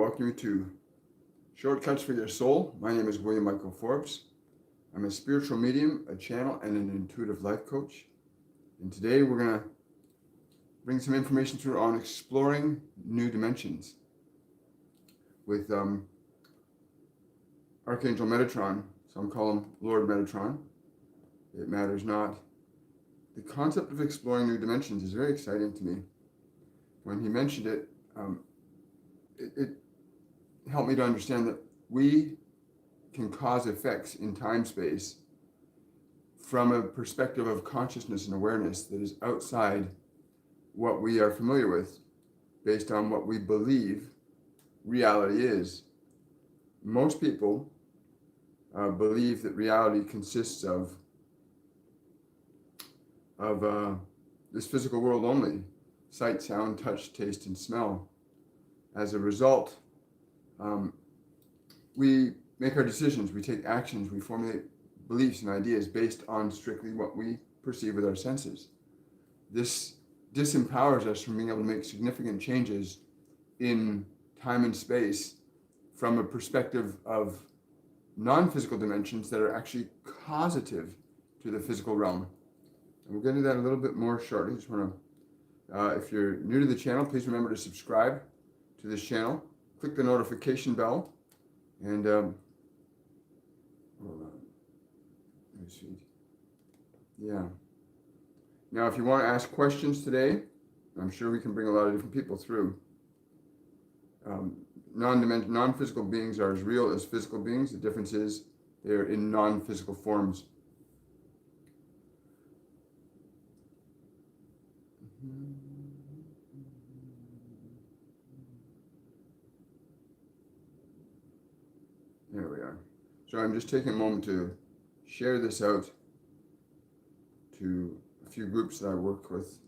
welcome you to Shortcuts for Your Soul. My name is William Michael Forbes. I'm a spiritual medium, a channel, and an intuitive life coach. And today we're going to bring some information through on exploring new dimensions with Archangel Metatron. Some call him Lord Metatron. It matters not. The concept of exploring new dimensions is very exciting to me. When he mentioned it, it helped me to understand that we can cause effects in time-space from a perspective of consciousness and awareness that is outside what we are familiar with, based on what we believe reality is. Most people believe that reality consists of this physical world only: sight, sound, touch, taste, and smell. As a result, we make our decisions, we take actions, we formulate beliefs and ideas based on strictly what we perceive with our senses. This disempowers us from being able to make significant changes in time and space from a perspective of non-physical dimensions that are actually causative to the physical realm. And we'll get into that a little bit more shortly. Just want to, if you're new to the channel, please remember to subscribe to this channel. Click the notification bell, and hold on. Very sweet. Yeah. Now, if you want to ask questions today, I'm sure we can bring a lot of different people through. Non-physical beings are as real as physical beings. The difference is they're in non-physical forms. There we are. So I'm just taking a moment to share this out to a few groups that I work with.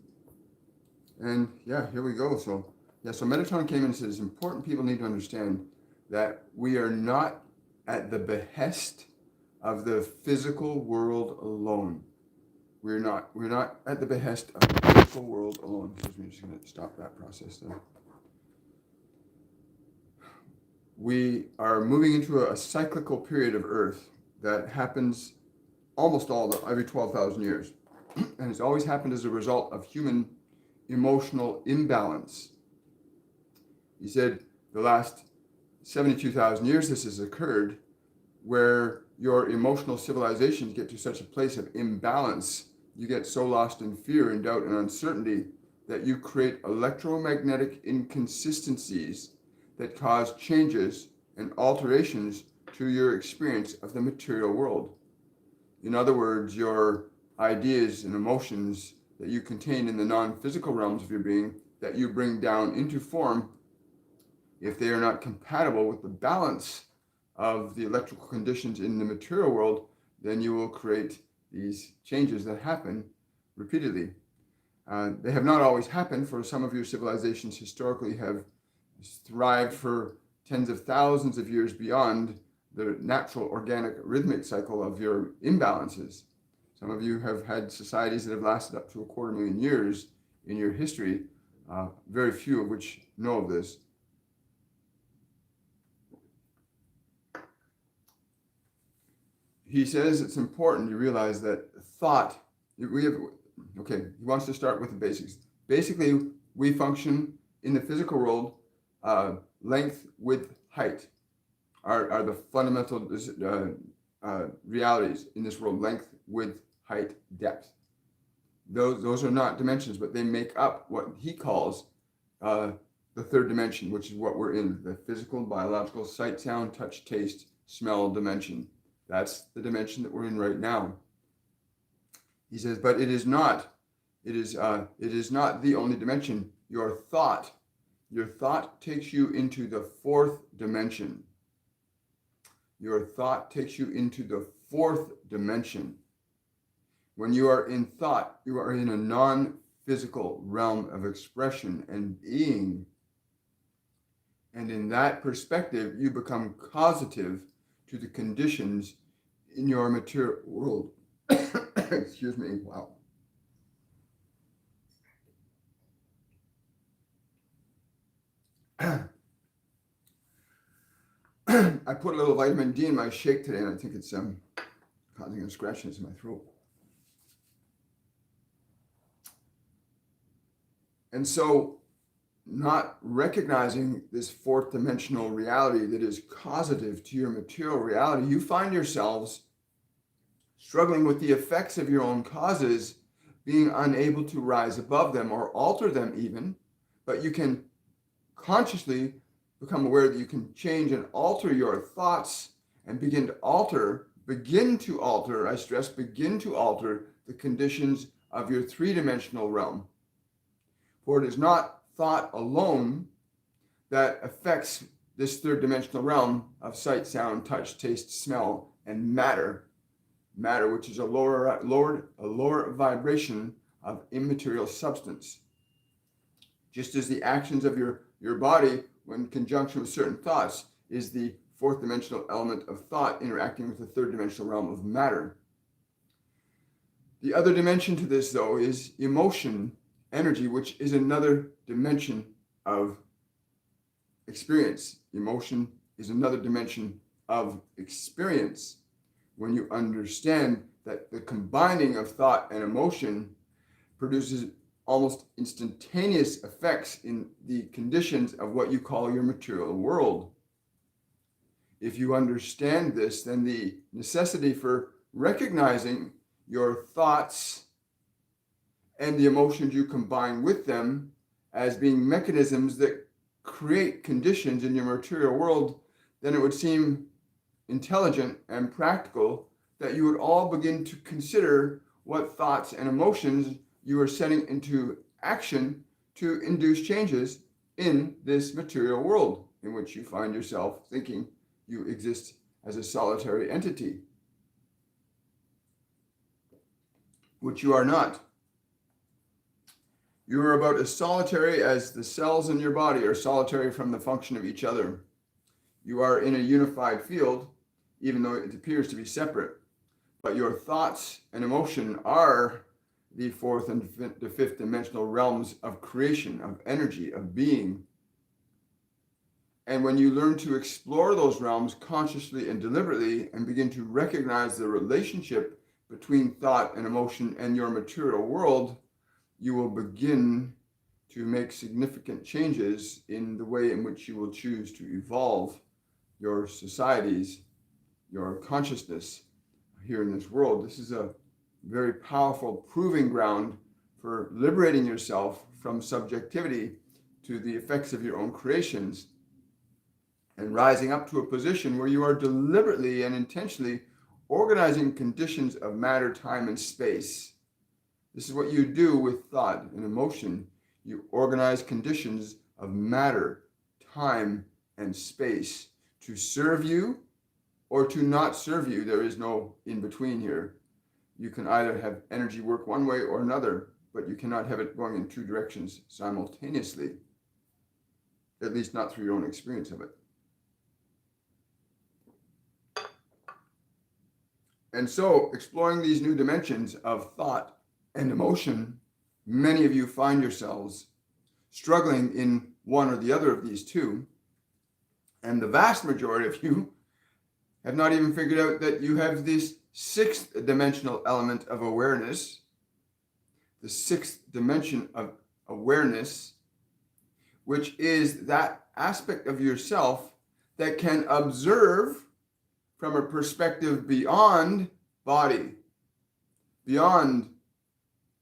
And yeah, here we go. So Metatron came in and said it's important people need to understand that we are not at the behest of the physical world alone. We're not at the behest of the physical world alone. Excuse me, I'm just going to stop that process there. We are moving into a cyclical period of Earth that happens almost every 12,000 years. And it's always happened as a result of human emotional imbalance. He said the last 72,000 years this has occurred, where your emotional civilizations get to such a place of imbalance. You get so lost in fear and doubt and uncertainty that you create electromagnetic inconsistencies that cause changes and alterations to your experience of the material world. In other words, your ideas and emotions that you contain in the non-physical realms of your being, that you bring down into form, if they are not compatible with the balance of the electrical conditions in the material world, then you will create these changes that happen repeatedly. They have not always happened, for some of your civilizations historically have thrived for tens of thousands of years beyond the natural organic rhythmic cycle of your imbalances. Some of you have had societies that have lasted up to 250,000 years in your history, very few of which know of this. He says it's important you realize that thought, he wants to start with the basics. Basically, we function in the physical world. Length, width, height are the fundamental realities in this world. Length, width, height, depth. Those are not dimensions, but they make up what he calls the third dimension, which is what we're in: the physical, biological, sight, sound, touch, taste, smell dimension. That's the dimension that we're in right now. He says, but it is not the only dimension. Your thought takes you into the fourth dimension. Your thought takes you into the fourth dimension. When you are in thought, you are in a non-physical realm of expression and being. And in that perspective, you become causative to the conditions in your material world. Excuse me. Wow. I put a little vitamin D in my shake today, and I think it's causing a scratchiness in my throat. And so, not recognizing this fourth dimensional reality that is causative to your material reality, you find yourselves struggling with the effects of your own causes, being unable to rise above them or alter them even, but you can consciously become aware that you can change and alter your thoughts and begin to alter, I stress, begin to alter the conditions of your three-dimensional realm. For it is not thought alone that affects this third dimensional realm of sight, sound, touch, taste, smell, and matter, which is a lower vibration of immaterial substance. Just as the actions of your body, when in conjunction with certain thoughts, is the fourth dimensional element of thought interacting with the third dimensional realm of matter. The other dimension to this, though, is emotion, energy, which is another dimension of experience. Emotion is another dimension of experience. When you understand that the combining of thought and emotion produces almost instantaneous effects in the conditions of what you call your material world. If you understand this, then the necessity for recognizing your thoughts and the emotions you combine with them as being mechanisms that create conditions in your material world, then it would seem intelligent and practical that you would all begin to consider what thoughts and emotions you are setting into action to induce changes in this material world in which you find yourself thinking you exist as a solitary entity, which you are not. You are about as solitary as the cells in your body are solitary from the function of each other. You are in a unified field, even though it appears to be separate. But your thoughts and emotion are the fourth and the fifth dimensional realms of creation, of energy, of being. And when you learn to explore those realms consciously and deliberately and begin to recognize the relationship between thought and emotion and your material world, you will begin to make significant changes in the way in which you will choose to evolve your societies, your consciousness here in this world. This is a very powerful proving ground for liberating yourself from subjectivity to the effects of your own creations and rising up to a position where you are deliberately and intentionally organizing conditions of matter, time, and space. This is what you do with thought and emotion. You organize conditions of matter, time, and space to serve you or to not serve you. There is no in between here. You can either have energy work one way or another, but you cannot have it going in two directions simultaneously, at least not through your own experience of it. And so, exploring these new dimensions of thought and emotion, many of you find yourselves struggling in one or the other of these two. And the vast majority of you have not even figured out that you have this sixth dimensional element of awareness, the sixth dimension of awareness, which is that aspect of yourself that can observe from a perspective beyond body, beyond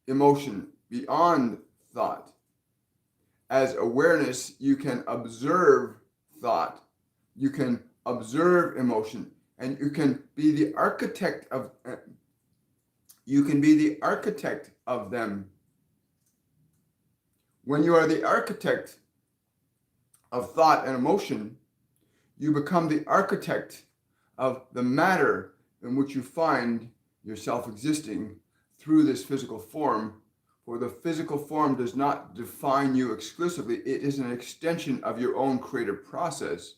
emotion, beyond thought. As awareness, you can observe thought, you can observe emotion, and you can be the architect of them. When you are the architect of thought and emotion, you become the architect of the matter in which you find yourself existing through this physical form. For the physical form does not define you exclusively. It is an extension of your own creative process.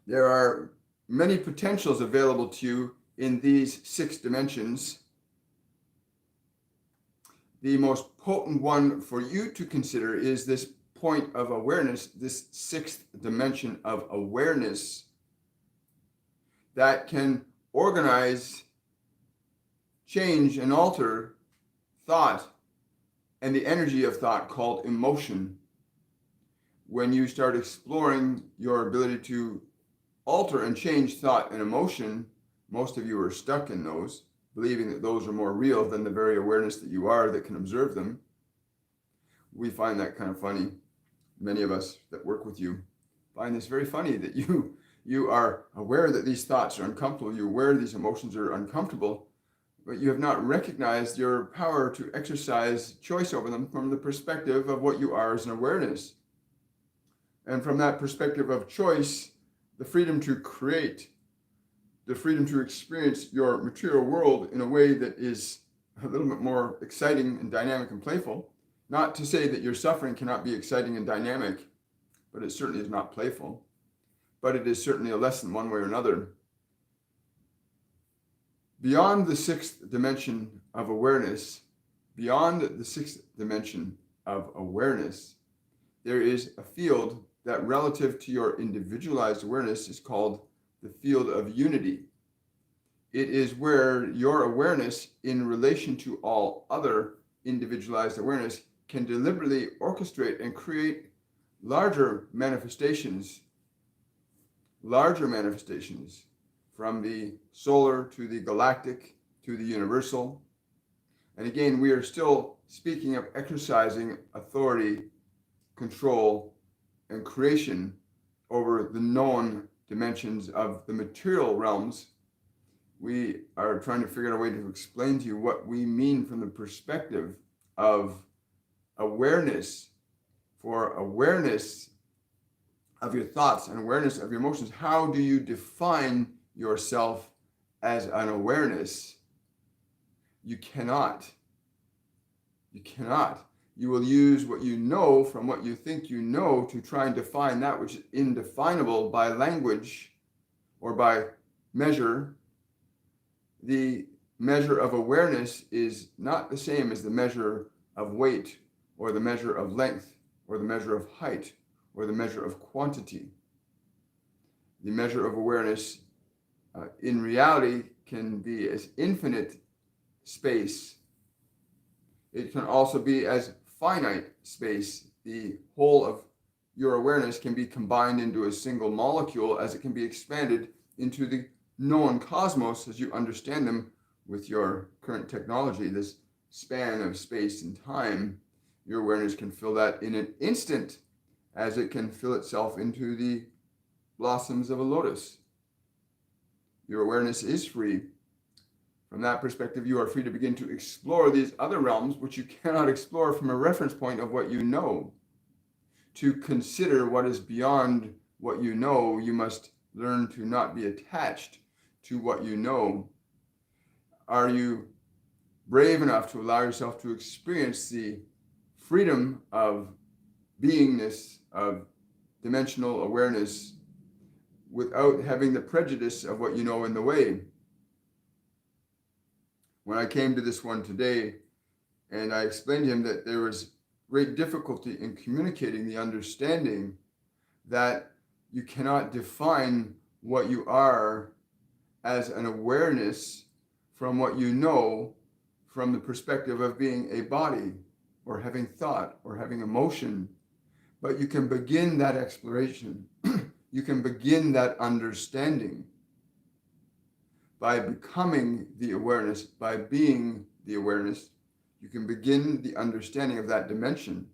There are many potentials available to you in these 6 dimensions. The most potent one for you to consider is this point of awareness, this sixth dimension of awareness that can organize, change, and alter thought and the energy of thought called emotion. When you start exploring your ability to alter and change thought and emotion, most of you are stuck in those, believing that those are more real than the very awareness that you are that can observe them. We find that kind of funny. Many of us that work with you find this very funny that you are aware that these thoughts are uncomfortable, you're aware these emotions are uncomfortable, but you have not recognized your power to exercise choice over them from the perspective of what you are as an awareness. And from that perspective of choice, the freedom to create, the freedom to experience your material world in a way that is a little bit more exciting and dynamic and playful. Not to say that your suffering cannot be exciting and dynamic, but it certainly is not playful. But it is certainly a lesson one way or another. Beyond the sixth dimension of awareness, there is a field that, relative to your individualized awareness, is called the field of unity. It is where your awareness in relation to all other individualized awareness can deliberately orchestrate and create larger manifestations from the solar to the galactic to the universal. And again, we are still speaking of exercising authority, control, and creation over the known dimensions of the material realms. We are trying to figure out a way to explain to you what we mean from the perspective of awareness. For awareness of your thoughts and awareness of your emotions, how do you define yourself as an awareness? You cannot. You will use what you know from what you think you know to try and define that which is indefinable by language or by measure. The measure of awareness is not the same as the measure of weight or the measure of length or the measure of height or the measure of quantity. The measure of awareness in reality can be as infinite space. It can also be as finite space. The whole of your awareness can be combined into a single molecule as it can be expanded into the known cosmos as you understand them with your current technology. This span of space and time, your awareness can fill that in an instant as it can fill itself into the blossoms of a lotus. Your awareness is free. From that perspective, you are free to begin to explore these other realms, which you cannot explore from a reference point of what you know. To consider what is beyond what you know, you must learn to not be attached to what you know. Are you brave enough to allow yourself to experience the freedom of beingness, of dimensional awareness, without having the prejudice of what you know in the way? When I came to this one today, and I explained to him that there was great difficulty in communicating the understanding that you cannot define what you are as an awareness from what you know from the perspective of being a body or having thought or having emotion. But you can begin that exploration. You can begin that understanding by becoming the awareness, by being the awareness. You can begin the understanding of that dimension.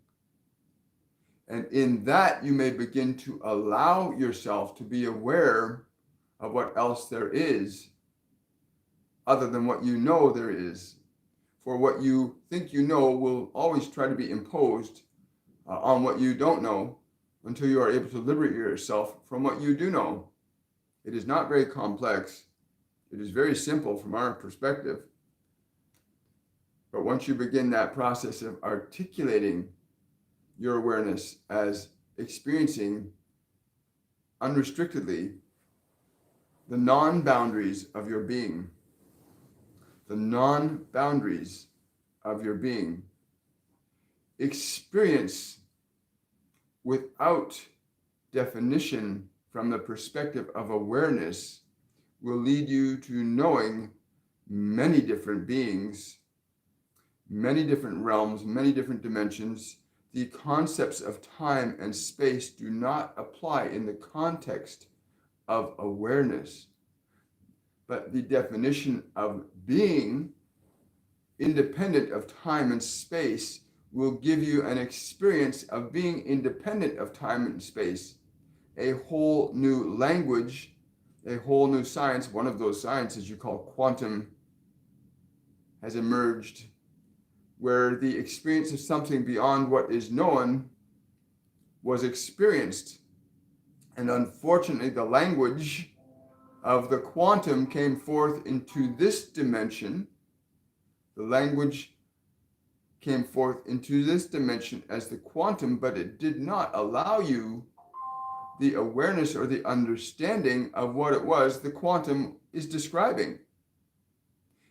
And in that, you may begin to allow yourself to be aware of what else there is, other than what you know there is. For what you think you know will always try to be imposed on what you don't know until you are able to liberate yourself from what you do know. It is not very complex. It is very simple from our perspective. But once you begin that process of articulating your awareness as experiencing unrestrictedly the non-boundaries of your being, experience without definition from the perspective of awareness will lead you to knowing many different beings, many different realms, many different dimensions. The concepts of time and space do not apply in the context of awareness. But the definition of being independent of time and space will give you an experience of being independent of time and space, a whole new language, a whole new science. One of those sciences you call quantum has emerged, where the experience of something beyond what is known was experienced. And unfortunately, the language of the quantum came forth into this dimension. The language came forth into this dimension as the quantum, but it did not allow you the awareness or the understanding of what it was the quantum is describing.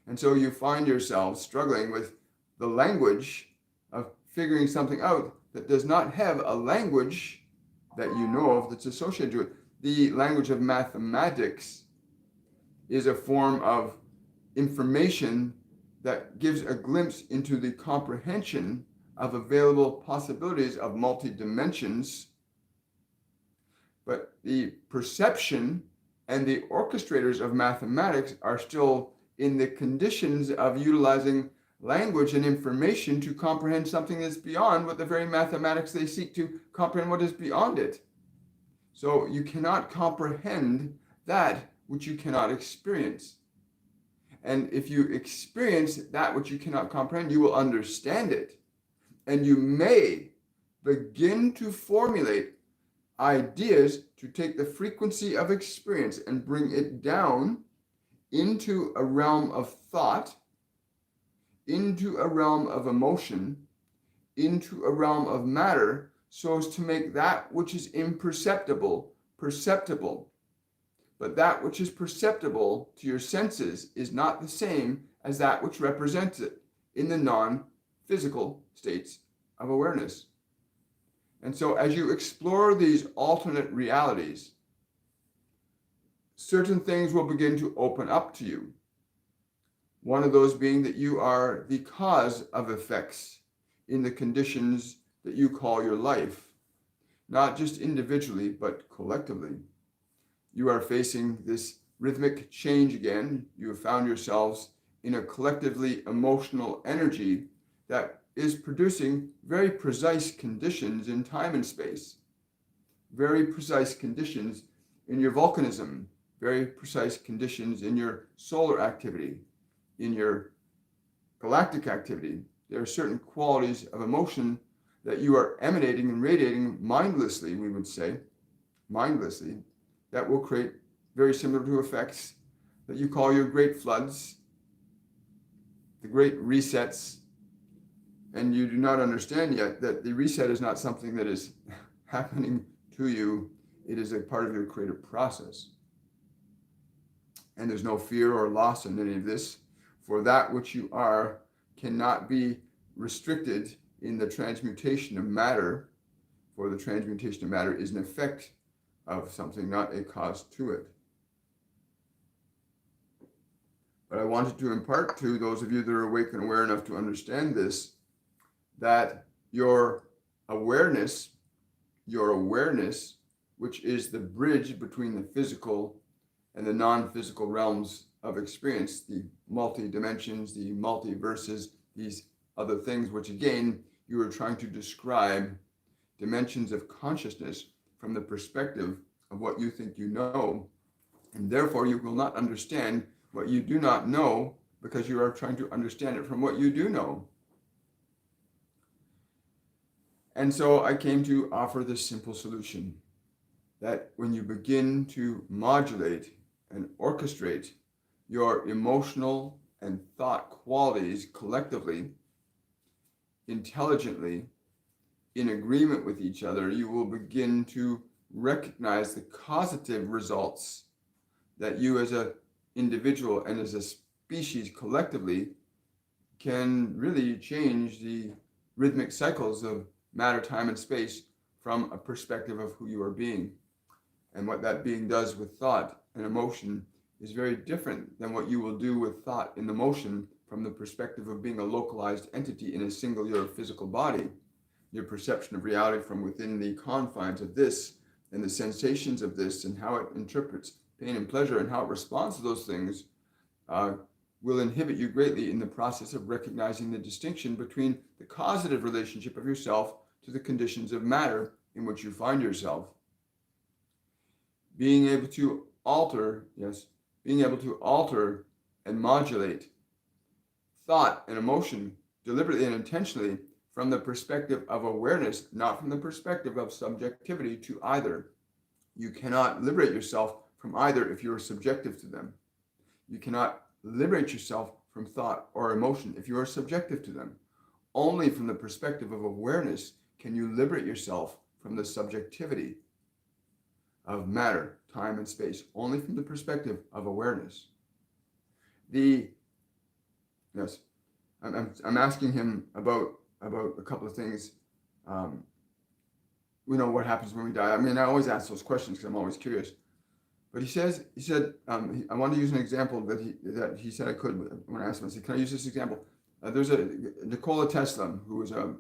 And so you find yourself struggling with the language of figuring something out that does not have a language that you know of that's associated to it. The language of mathematics is a form of information that gives a glimpse into the comprehension of available possibilities of multi-dimensions. But the perception and the orchestrators of mathematics are still in the conditions of utilizing language and information to comprehend something that's beyond what the very mathematics they seek to comprehend what is beyond it. So you cannot comprehend that which you cannot experience. And if you experience that which you cannot comprehend, you will understand it. And you may begin to formulate ideas to take the frequency of experience and bring it down into a realm of thought, into a realm of emotion, into a realm of matter, so as to make that which is imperceptible perceptible. But that which is perceptible to your senses is not the same as that which represents it in the non-physical states of awareness. And so as you explore these alternate realities, certain things will begin to open up to you. One of those being that you are the cause of effects in the conditions that you call your life, not just individually, but collectively. You are facing this rhythmic change again. You have found yourselves in a collectively emotional energy that is producing very precise conditions in time and space, very precise conditions in your volcanism, very precise conditions in your solar activity, in your galactic activity. There are certain qualities of emotion that you are emanating and radiating mindlessly, we would say, mindlessly, that will create very similar to effects that you call your great floods, the great resets. And you do not understand yet that the reset is not something that is happening to you. It is a part of your creative process. And there's no fear or loss in any of this, for that which you are cannot be restricted in the transmutation of matter, for the transmutation of matter is an effect of something, not a cause to it. But I wanted to impart to those of you that are awake and aware enough to understand this, that your awareness, which is the bridge between the physical and the non-physical realms of experience, the multi-dimensions, the multiverses, these other things, which again, you are trying to describe dimensions of consciousness from the perspective of what you think you know. And therefore, you will not understand what you do not know because you are trying to understand it from what you do know. And so I came to offer this simple solution, that when you begin to modulate and orchestrate your emotional and thought qualities collectively, intelligently, in agreement with each other, you will begin to recognize the causative results that you as an individual and as a species collectively can really change the rhythmic cycles of matter, time, and space from a perspective of who you are being. And what that being does with thought and emotion is very different than what you will do with thought and emotion from the perspective of being a localized entity in a singular physical body. Your perception of reality from within the confines of this and the sensations of this and how it interprets pain and pleasure and how it responds to those things will inhibit you greatly in the process of recognizing the distinction between the causative relationship of yourself to the conditions of matter in which you find yourself. Being able to alter and modulate thought and emotion deliberately and intentionally from the perspective of awareness, not from the perspective of subjectivity to either. You cannot liberate yourself from either if you are subjective to them. You cannot liberate yourself from thought or emotion if you are subjective to them. Only from the perspective of awareness can you liberate yourself from the subjectivity of matter, time, and space. Only from the perspective of awareness. I'm asking him about a couple of things. We know what happens when we die. I mean, I always ask those questions because I'm always curious. But he said, I want to use an example that he said I could when I asked him. I said, can I use this example? There's a Nikola Tesla, who was a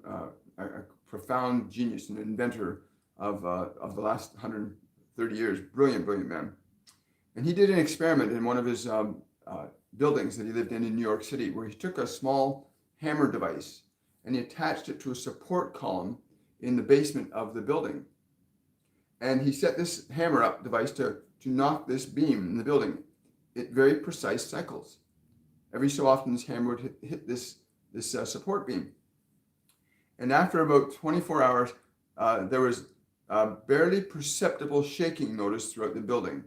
profound genius and inventor of the last 130 years. Brilliant man. And he did an experiment in one of his buildings that he lived in New York City, where he took a small hammer device and he attached it to a support column in the basement of the building. And he set this hammer up device to knock this beam in the building at very precise cycles. Every so often, this hammer would hit this support beam. And after about 24 hours, there was barely perceptible shaking noticed throughout the building.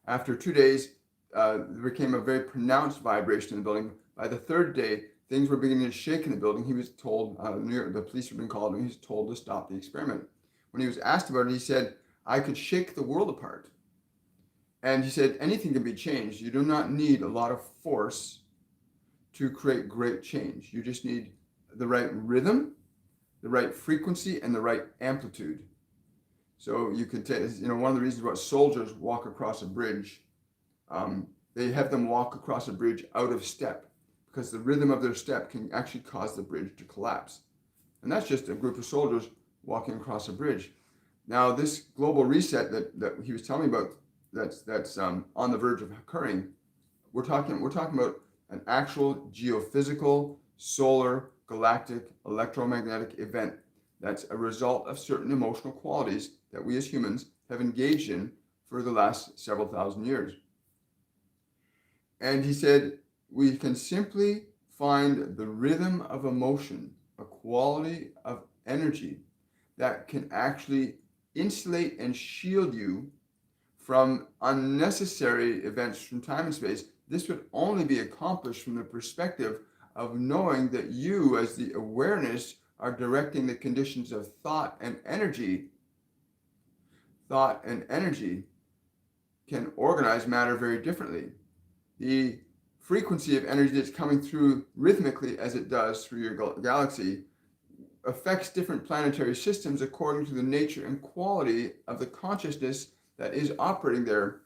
After 2 days, there became a very pronounced vibration in the building. By the third day, things were beginning to shake in the building. He was told, the police had been called, and he was told to stop the experiment. When he was asked about it, he said, I could shake the world apart. And he said, anything can be changed. You do not need a lot of force to create great change. You just need the right rhythm, the right frequency, and the right amplitude. So you could take, one of the reasons why soldiers walk across a bridge, they have them walk across a bridge out of step, because the rhythm of their step can actually cause the bridge to collapse. And that's just a group of soldiers walking across a bridge. Now, this global reset that he was telling me about, that's on the verge of occurring, we're talking about an actual geophysical, solar, galactic, electromagnetic event that's a result of certain emotional qualities that we as humans have engaged in for the last several thousand years. And he said, we can simply find the rhythm of emotion, a quality of energy that can actually insulate and shield you from unnecessary events from time and space. This would only be accomplished from the perspective of knowing that you, as the awareness, are directing the conditions of thought and energy. Thought and energy can organize matter very differently. The frequency of energy that's coming through rhythmically, as it does through your galaxy, affects different planetary systems according to the nature and quality of the consciousness that is operating there.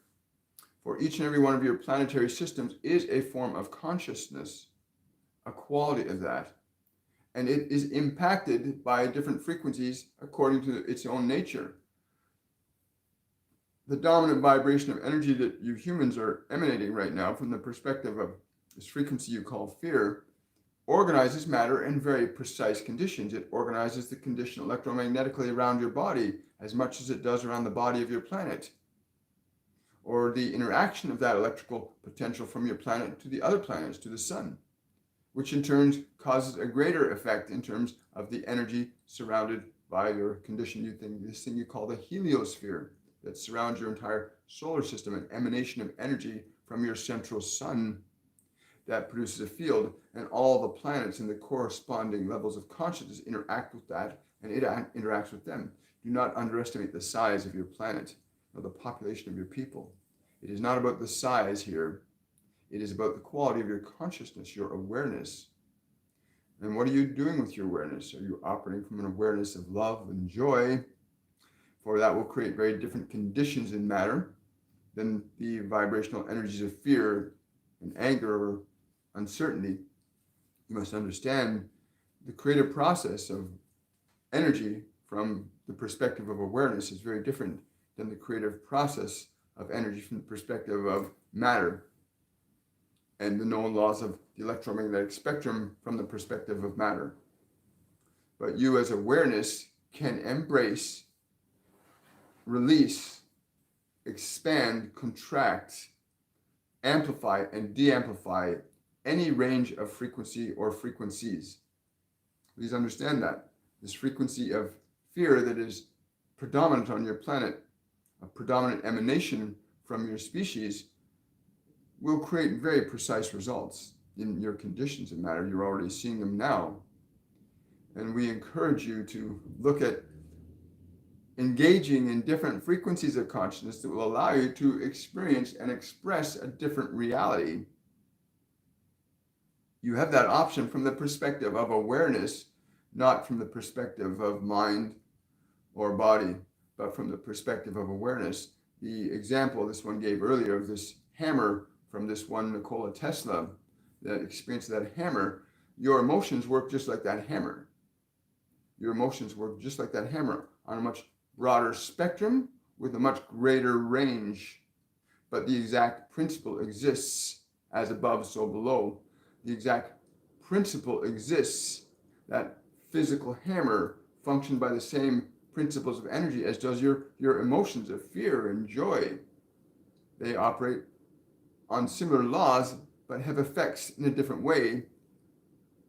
For each and every one of your planetary systems is a form of consciousness, a quality of that. And it is impacted by different frequencies according to its own nature. The dominant vibration of energy that you humans are emanating right now from the perspective of this frequency you call fear organizes matter in very precise conditions. It organizes the condition electromagnetically around your body as much as it does around the body of your planet, or the interaction of that electrical potential from your planet to the other planets, to the sun, which in turn causes a greater effect in terms of the energy surrounded by your condition, this thing you call the heliosphere that surrounds your entire solar system, an emanation of energy from your central sun that produces a field, and all the planets in the corresponding levels of consciousness interact with that, and it interacts with them. Do not underestimate the size of your planet or the population of your people. It is not about the size here. It is about the quality of your consciousness, your awareness. And what are you doing with your awareness? Are you operating from an awareness of love and joy? for that will create very different conditions in matter than the vibrational energies of fear and anger or uncertainty. You must understand the creative process of energy from the perspective of awareness is very different than the creative process of energy from the perspective of matter, and the known laws of the electromagnetic spectrum from the perspective of matter. But you as awareness can embrace, release, expand, contract, amplify, and de-amplify any range of frequency or frequencies. Please understand that. This frequency of fear that is predominant on your planet, a predominant emanation from your species, will create very precise results in your conditions of matter. You're already seeing them now. And we encourage you to look at engaging in different frequencies of consciousness that will allow you to experience and express a different reality. You have that option from the perspective of awareness, not from the perspective of mind or body, but from the perspective of awareness. The example this one gave earlier of this hammer from this one Nikola Tesla, that experience of that hammer, your emotions work just like that hammer. Your emotions work just like that hammer on a much broader spectrum with a much greater range. But the exact principle exists as above, so below. The exact principle exists. That physical hammer functions by the same principles of energy as does your emotions of fear and joy. They operate on similar laws, but have effects in a different way.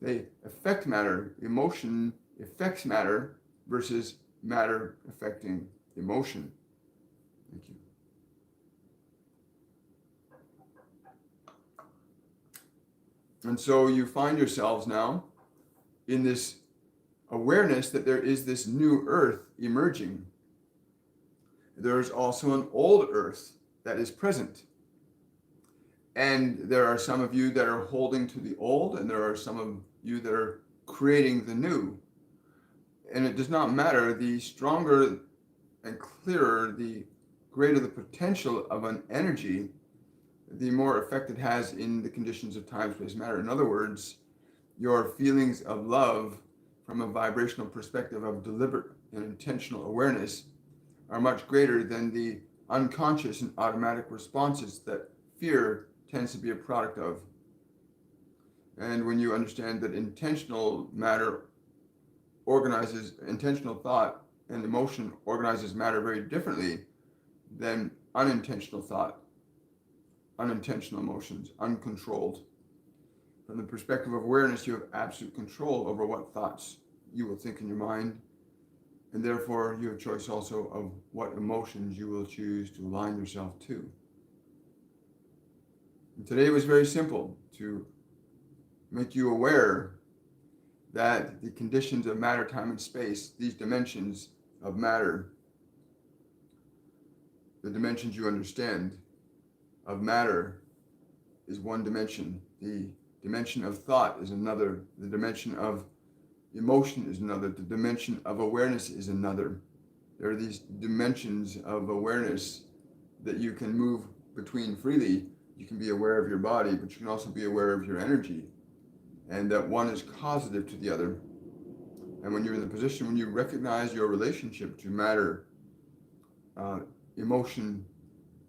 They affect matter. Emotion affects matter versus matter affecting emotion. Thank you. And so you find yourselves now in this awareness that there is this new earth emerging. There's also an old earth that is present. And there are some of you that are holding to the old, and there are some of you that are creating the new. And it does not matter. The stronger and clearer, the greater the potential of an energy, the more effect it has in the conditions of time, space, matter. In other words, your feelings of love from a vibrational perspective of deliberate and intentional awareness are much greater than the unconscious and automatic responses that fear tends to be a product of. And when you understand that intentional matter organizes, intentional thought and emotion organizes matter very differently than unintentional thought, unintentional emotions, uncontrolled. From the perspective of awareness, you have absolute control over what thoughts you will think in your mind, and therefore you have choice also of what emotions you will choose to align yourself to. And today was very simple, to make you aware that the conditions of matter, time, and space, these dimensions of matter, the dimensions you understand of matter is one dimension. The dimension of thought is another. The dimension of emotion is another. The dimension of awareness is another. There are these dimensions of awareness that you can move between freely. You can be aware of your body, but you can also be aware of your energy. And that one is causative to the other. And when you're in the position, when you recognize your relationship to matter, emotion,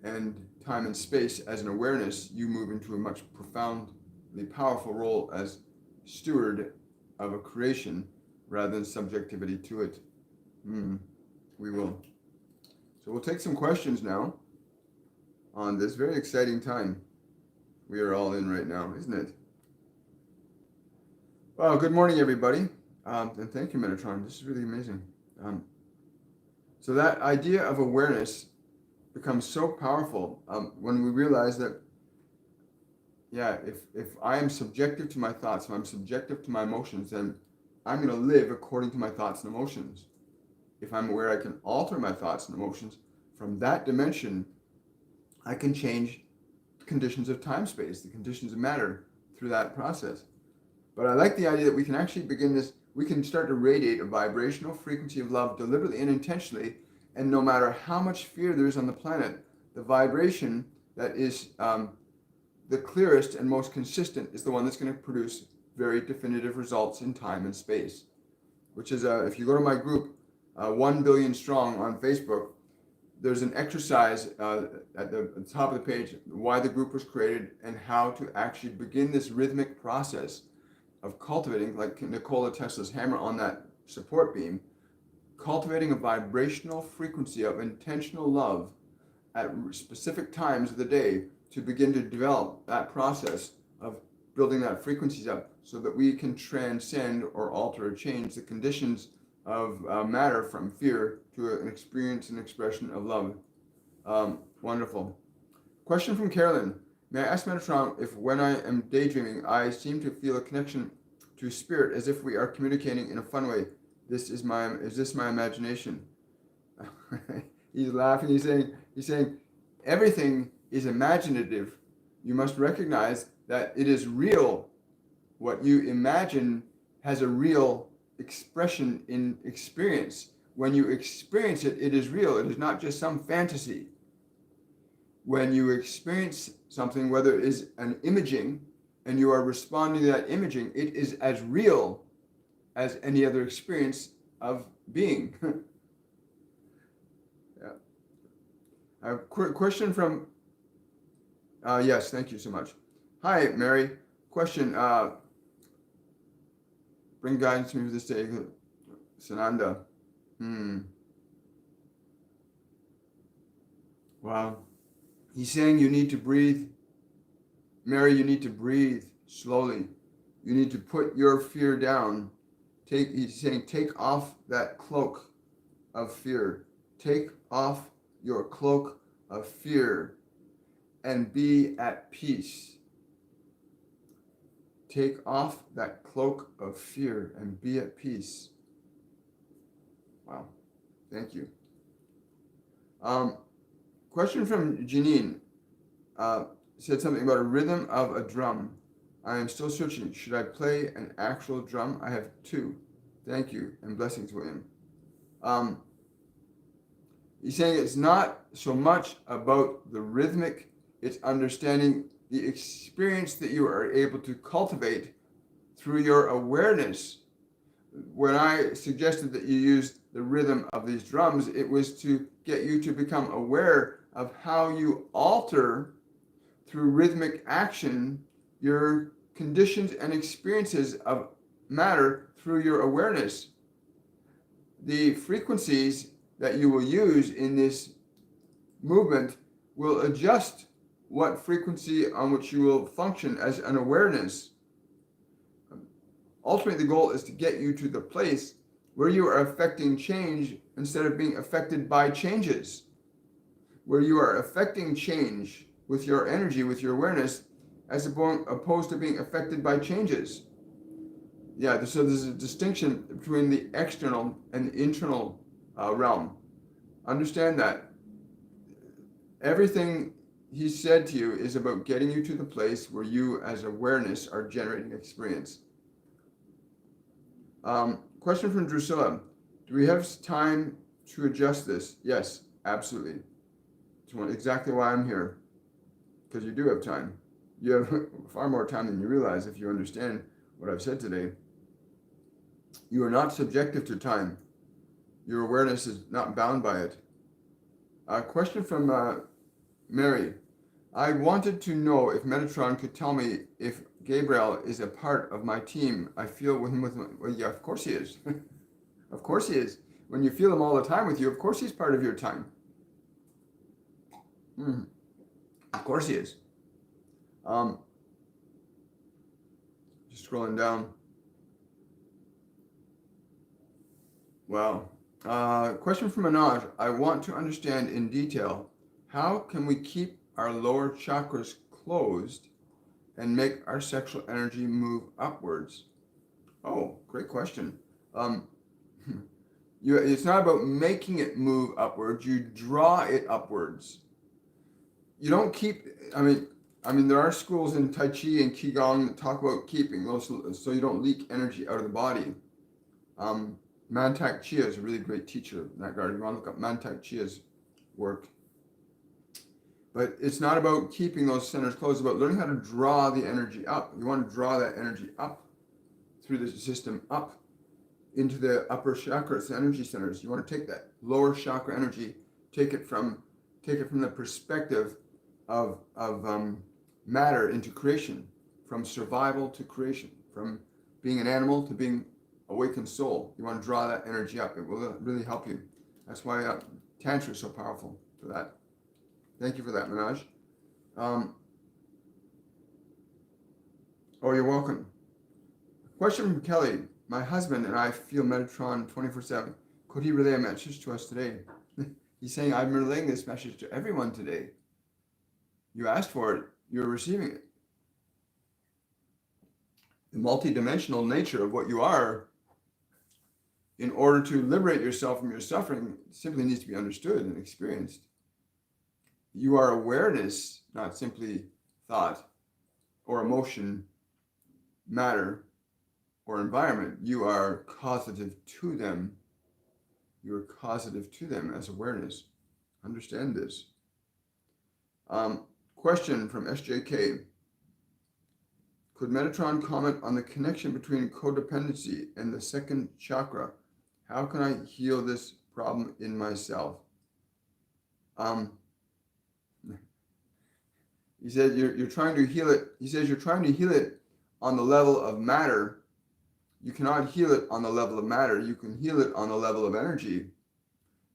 and time and space as an awareness, you move into a much profoundly powerful role as steward of a creation rather than subjectivity to it. We will. So we'll take some questions now on this very exciting time we are all in right now, isn't it? Well, good morning, everybody. And thank you, Metatron. This is really amazing. So that idea of awareness becomes so powerful when we realize that, if I am subjective to my thoughts, if I'm subjective to my emotions, then I'm going to live according to my thoughts and emotions. If I'm aware I can alter my thoughts and emotions, from that dimension, I can change conditions of time, space, the conditions of matter through that process. But I like the idea that we can actually begin this, we can start to radiate a vibrational frequency of love deliberately and intentionally, And no matter how much fear there is on the planet, the vibration that is the clearest and most consistent is the one that's going to produce very definitive results in time and space. Which is, if you go to my group, 1 Billion Strong on Facebook, there's an exercise at the top of the page, why the group was created and how to actually begin this rhythmic process of cultivating, like Nikola Tesla's hammer on that support beam, cultivating a vibrational frequency of intentional love at specific times of the day to begin to develop that process of building that frequencies up so that we can transcend or alter or change the conditions of matter from fear to an experience and expression of love. Wonderful. Question from Carolyn. May I ask Metatron if when I am daydreaming, I seem to feel a connection to spirit as if we are communicating in a fun way? Is this my imagination? He's laughing. He's saying everything is imaginative. You must recognize that it is real. What you imagine has a real expression in experience. When you experience it, it is real. It is not just some fantasy. When you experience something, whether it is an imaging, and you are responding to that imaging, it is as real as any other experience of being. Yeah. A question from, yes, thank you so much. Hi, Mary. Question, bring guidance to me for this day. Sananda. Wow. He's saying you need to breathe. Mary, you need to breathe slowly. You need to put your fear down. He's saying take off that cloak of fear. Take off your cloak of fear and be at peace. Take off that cloak of fear and be at peace. Wow. Thank you. Question from Janine. Said something about a rhythm of a drum. I am still searching. Should I play an actual drum? I have two. Thank you and blessings, William. He's saying it's not so much about the rhythmic, it's understanding the experience that you are able to cultivate through your awareness. When I suggested that you use the rhythm of these drums, it was to get you to become aware of how you alter through rhythmic action your conditions and experiences of matter through your awareness. The frequencies that you will use in this movement will adjust what frequency on which you will function as an awareness. Ultimately, the goal is to get you to the place where you are affecting change instead of being affected by changes, where you are affecting change with your energy, with your awareness, as opposed to being affected by changes. Yeah, so there's a distinction between the external and the internal realm. Understand that everything he said to you is about getting you to the place where you as awareness are generating experience. Question from Drusilla. Do we have time to adjust this? Yes, absolutely. It's exactly why I'm here. Because you do have time. You have far more time than you realize if you understand what I've said today. You are not subjective to time. Your awareness is not bound by it. A question from Mary. I wanted to know if Metatron could tell me if Gabriel is a part of my team. I feel with him well, yeah, of course he is. Of course he is. When you feel him all the time with you, of course he's part of your time. Of course he is. Just scrolling down. Wow. Question from Manoj. I want to understand in detail, how can we keep our lower chakras closed and make our sexual energy move upwards? Oh, great question. It's not about making it move upwards. You draw it upwards. You don't keep, I mean, there are schools in Tai Chi and Qigong that talk about keeping, so you don't leak energy out of the body. Mantak Chia is a really great teacher in that regard. You want to look up Mantak Chia's work. But it's not about keeping those centers closed, it's about learning how to draw the energy up. You want to draw that energy up through the system, up into the upper chakras, the energy centers. You want to take that lower chakra energy, take it from the perspective of matter into creation, from survival to creation, from being an animal to being awakened soul. You want to draw that energy up. It will really help you. That's why Tantra is so powerful for that. Thank you for that, Manoj. Oh, you're welcome. Question from Kelly. My husband and I feel Metatron 24/7. Could he relay a message to us today? He's saying, I'm relaying this message to everyone today. You asked for it. You're receiving it. The multidimensional nature of what you are, in order to liberate yourself from your suffering, simply needs to be understood and experienced. You are awareness, not simply thought or emotion, matter, or environment. You are causative to them. You are causative to them as awareness. Understand this. Question from SJK. Could Metatron comment on the connection between codependency and the second chakra? How can I heal this problem in myself? He said you're trying to heal it. He says you're trying to heal it on the level of matter. You cannot heal it on the level of matter. You can heal it on the level of energy.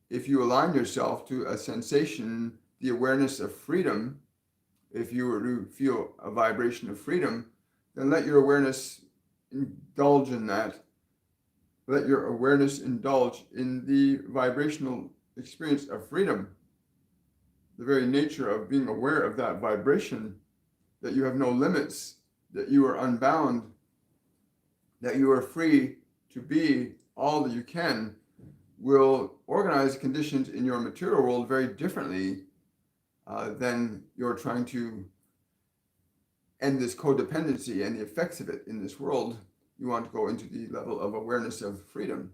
If you align yourself to a sensation, the awareness of freedom, if you were to feel a vibration of freedom, then let your awareness indulge in that. Let your awareness indulge in the vibrational experience of freedom. The very nature of being aware of that vibration, that you have no limits, that you are unbound, that you are free to be all that you can, will organize conditions in your material world very differently than you're trying to end this codependency and the effects of it in this world. You want to go into the level of awareness of freedom,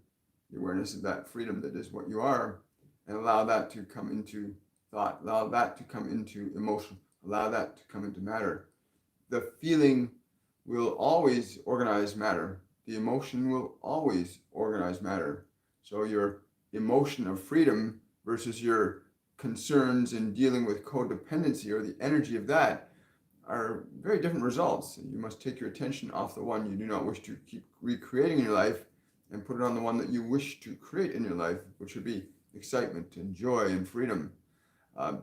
the awareness of that freedom that is what you are, and allow that to come into thought, allow that to come into emotion, allow that to come into matter. The feeling will always organize matter. The emotion will always organize matter. So your emotion of freedom versus your concerns in dealing with codependency, or the energy of that, are very different results. You must take your attention off the one you do not wish to keep recreating in your life and put it on the one that you wish to create in your life, which would be excitement and joy and freedom.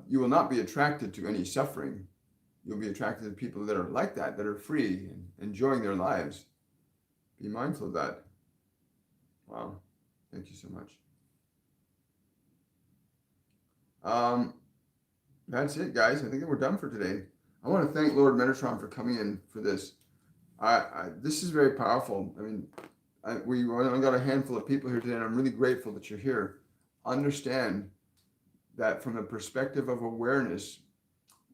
You will not be attracted to any suffering. You'll be attracted to people that are like that are free and enjoying their lives. Be mindful of that. Wow. Thank you so much. That's it, guys. I think that we're done for today. I want to thank Lord Metatron for coming in for this. This is very powerful. I mean, we only got a handful of people here today, and I'm really grateful that you're here. Understand that from the perspective of awareness,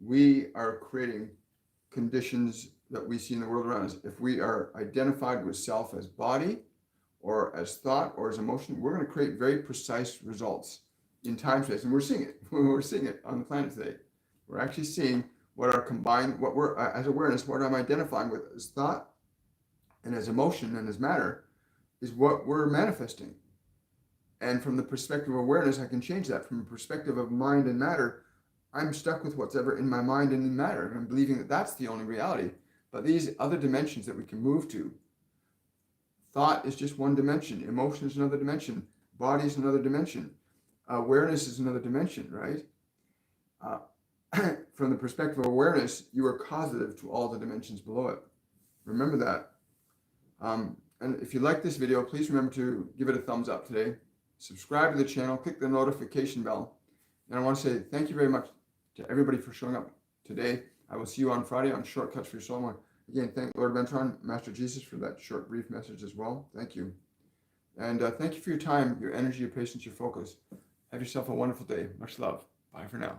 we are creating conditions that we see in the world around us. If we are identified with self as body, or as thought, or as emotion, we're going to create very precise results in time space. And we're seeing it. We're seeing it on the planet today. We're actually seeing what are combined, what we're, as awareness, what I'm identifying with as thought and as emotion and as matter is what we're manifesting. And from the perspective of awareness, I can change that. From the perspective of mind and matter, I'm stuck with what's ever in my mind and in matter. And I'm believing that that's the only reality. But these other dimensions that we can move to, thought is just one dimension. Emotion is another dimension. Body is another dimension. Awareness is another dimension, right? From the perspective of awareness, you are causative to all the dimensions below it. Remember that. And if you like this video, please remember to give it a thumbs up today. Subscribe to the channel, click the notification bell. And I want to say thank you very much to everybody for showing up today. I will see you on Friday on Shortcuts for Your Soul. Again, thank Lord Metatron, Master Jesus, for that short, brief message as well. Thank you. And thank you for your time, your energy, your patience, your focus. Have yourself a wonderful day. Much love. Bye for now.